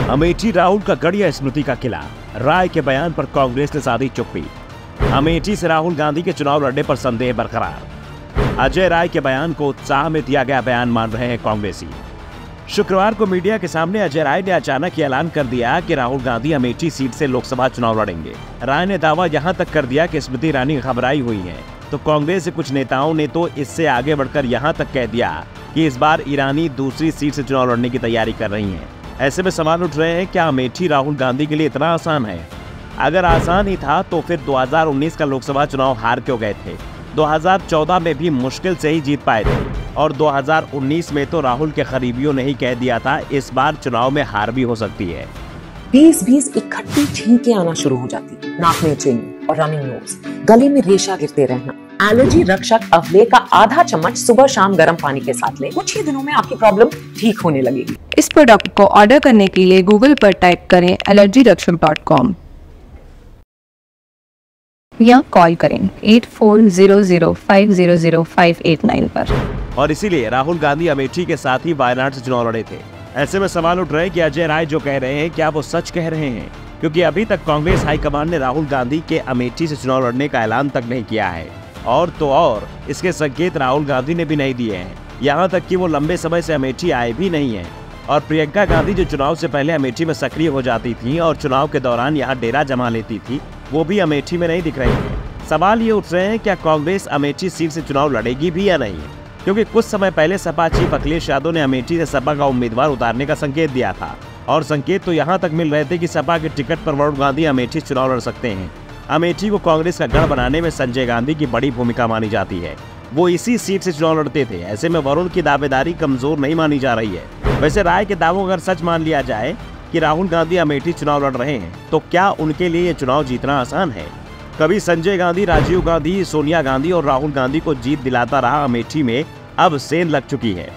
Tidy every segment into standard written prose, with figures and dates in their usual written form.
अमेठी राहुल का गढ़ या स्मृति का किला, राय के बयान पर कांग्रेस ने साधी चुप्पी। अमेठी से राहुल गांधी के चुनाव लड़ने पर संदेह बरकरार। अजय राय के बयान को उत्साह में दिया गया बयान मान रहे हैं कांग्रेसी। शुक्रवार को मीडिया के सामने अजय राय ने अचानक ये ऐलान कर दिया कि राहुल गांधी अमेठी सीट से लोकसभा चुनाव लड़ेंगे। राय ने दावा यहां तक कर दिया कि स्मृति ईरानी घबराई हुई है, तो कांग्रेस के कुछ नेताओं ने तो इससे आगे बढ़कर यहां तक कह दिया कि इस बार ईरानी दूसरी सीट से चुनाव लड़ने की तैयारी कर रही हैं। ऐसे में सवाल उठ रहे हैं, क्या अमेठी राहुल गांधी के लिए इतना आसान है? अगर आसान ही था तो फिर 2019 का लोकसभा चुनाव हार क्यों गए थे? 2014 में भी मुश्किल से ही जीत पाए थे और 2019 में तो राहुल के करीबियों ने ही कह दिया था इस बार चुनाव में हार भी हो सकती है। 20 इकट्ठी छींकें आना शुरू हो जाती, नाक में चिंग और रनिंग नोज, गले में रेशा गिरते रहना। एलर्जी रक्षक अवले का आधा चम्मच सुबह शाम गर्म पानी के साथ लें। कुछ ही दिनों में आपकी प्रॉब्लम ठीक होने लगेगी। इस प्रोडक्ट को ऑर्डर करने के लिए गूगल पर टाइप करें allergyrakshak.com या कॉल करें 8400500589 पर। और इसीलिए राहुल गांधी अमेठी के साथ ही वायनाड से चुनाव लड़े थे। ऐसे में सवाल उठ रहे हैं कि अजय राय जो कह रहे हैं क्या वो सच कह रहे हैं, क्योंकि अभी तक कांग्रेस हाईकमान ने राहुल गांधी के अमेठी से चुनाव लड़ने का ऐलान तक नहीं किया है और तो और इसके संकेत राहुल गांधी ने भी नहीं दिए हैं। यहाँ तक कि वो लंबे समय से अमेठी आए भी नहीं है। और प्रियंका गांधी जो चुनाव से पहले अमेठी में सक्रिय हो जाती थी और चुनाव के दौरान यहाँ डेरा जमा लेती थी, वो भी अमेठी में नहीं दिख रही है। सवाल ये उठ रहे हैं, क्या कांग्रेस अमेठी सीट से चुनाव लड़ेगी भी या नहीं? क्योंकि कुछ समय पहले सपा चीफ अखिलेश यादव ने अमेठी से सपा का उम्मीदवार उतारने का संकेत दिया था और संकेत तो यहाँ तक मिल रहे थे कि सपा के टिकट पर वरुण गांधी अमेठी चुनाव लड़ सकते हैं। अमेठी को कांग्रेस का गढ़ बनाने में संजय गांधी की बड़ी भूमिका मानी जाती है। वो इसी सीट से चुनाव लड़ते थे। ऐसे में वरुण की दावेदारी कमजोर नहीं मानी जा रही है। वैसे राय के दावों अगर सच मान लिया जाए कि राहुल गांधी अमेठी चुनाव लड़ रहे हैं, तो क्या उनके लिए ये चुनाव जीतना आसान है? कभी संजय गांधी, राजीव गांधी, सोनिया गांधी और राहुल गांधी को जीत दिलाता रहा अमेठी में अब सेंध लग चुकी है।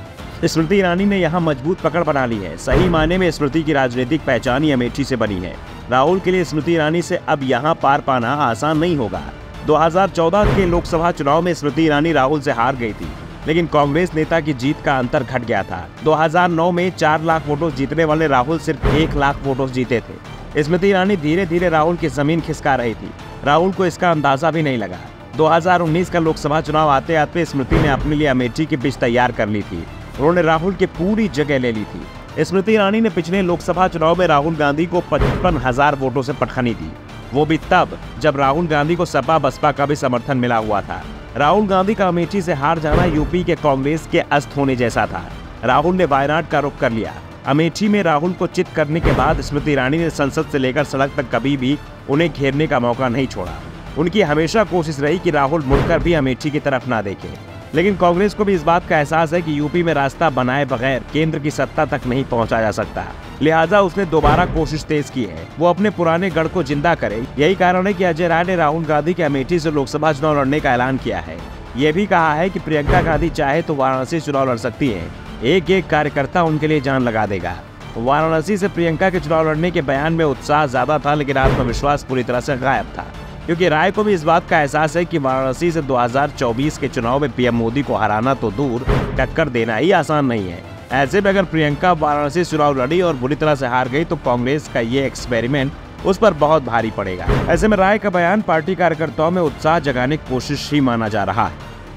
स्मृति ईरानी ने यहाँ मजबूत पकड़ बना ली है। सही मायने में स्मृति की राजनीतिक पहचान ही अमेठी से बनी है। राहुल के लिए स्मृति ईरानी से अब यहाँ पार पाना आसान नहीं होगा। 2014 के लोकसभा चुनाव में स्मृति ईरानी राहुल से हार गई थी, लेकिन कांग्रेस नेता की जीत का अंतर घट गया था। 2009 में 4 लाख वोटों जीतने वाले राहुल सिर्फ 1 लाख वोटों जीते थे। स्मृति ईरानी धीरे धीरे राहुल की जमीन खिसका रही थी। राहुल को इसका अंदाजा भी नहीं लगा। 2019 का लोकसभा चुनाव आते आते स्मृति ने अपने लिए अमेठी की पिच तैयार कर ली थी। उन्होंने राहुल की पूरी जगह ले ली थी। स्मृति ईरानी ने पिछले लोकसभा चुनाव में राहुल गांधी को 55,000 वोटों से पटखनी दी, वो भी तब जब राहुल गांधी को सपा बसपा का भी समर्थन मिला हुआ था। राहुल गांधी का अमेठी से हार जाना यूपी के कांग्रेस के अस्त होने जैसा था। राहुल ने वायनाड का रुख कर लिया। अमेठी में राहुल को चित करने के बाद स्मृति ईरानी ने संसद से लेकर सड़क तक कभी भी उन्हें घेरने का मौका नहीं छोड़ा। उनकी हमेशा कोशिश रही कि राहुल मुड़कर भी अमेठी की तरफ ना देखे। लेकिन कांग्रेस को भी इस बात का एहसास है कि यूपी में रास्ता बनाए बगैर केंद्र की सत्ता तक नहीं पहुंचा जा सकता, लिहाजा उसने दोबारा कोशिश तेज की है। वो अपने पुराने गढ़ को जिंदा करे। यही कारण है कि अजय राय ने राहुल गांधी के अमेठी से लोकसभा चुनाव लड़ने का ऐलान किया है। ये भी कहा है कि प्रियंका गांधी चाहे तो वाराणसी चुनाव लड़ सकती है। एक एक कार्यकर्ता उनके लिए जान लगा देगा। वाराणसी से प्रियंका के चुनाव लड़ने के बयान में उत्साह ज्यादा था, लेकिन आत्मविश्वास पूरी तरह से गायब था, क्योंकि राय को भी इस बात का एहसास है कि वाराणसी से 2024 के चुनाव में पीएम मोदी को हराना तो दूर, टक्कर देना ही आसान नहीं है। ऐसे में अगर प्रियंका वाराणसी चुनाव लड़ी और बुरी तरह से हार गई तो कांग्रेस का ये एक्सपेरिमेंट उस पर बहुत भारी पड़ेगा। ऐसे में राय का बयान पार्टी कार्यकर्ताओं में उत्साह जगाने की कोशिश ही माना जा रहा है।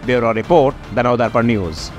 Bureau report, the Navdarpan news.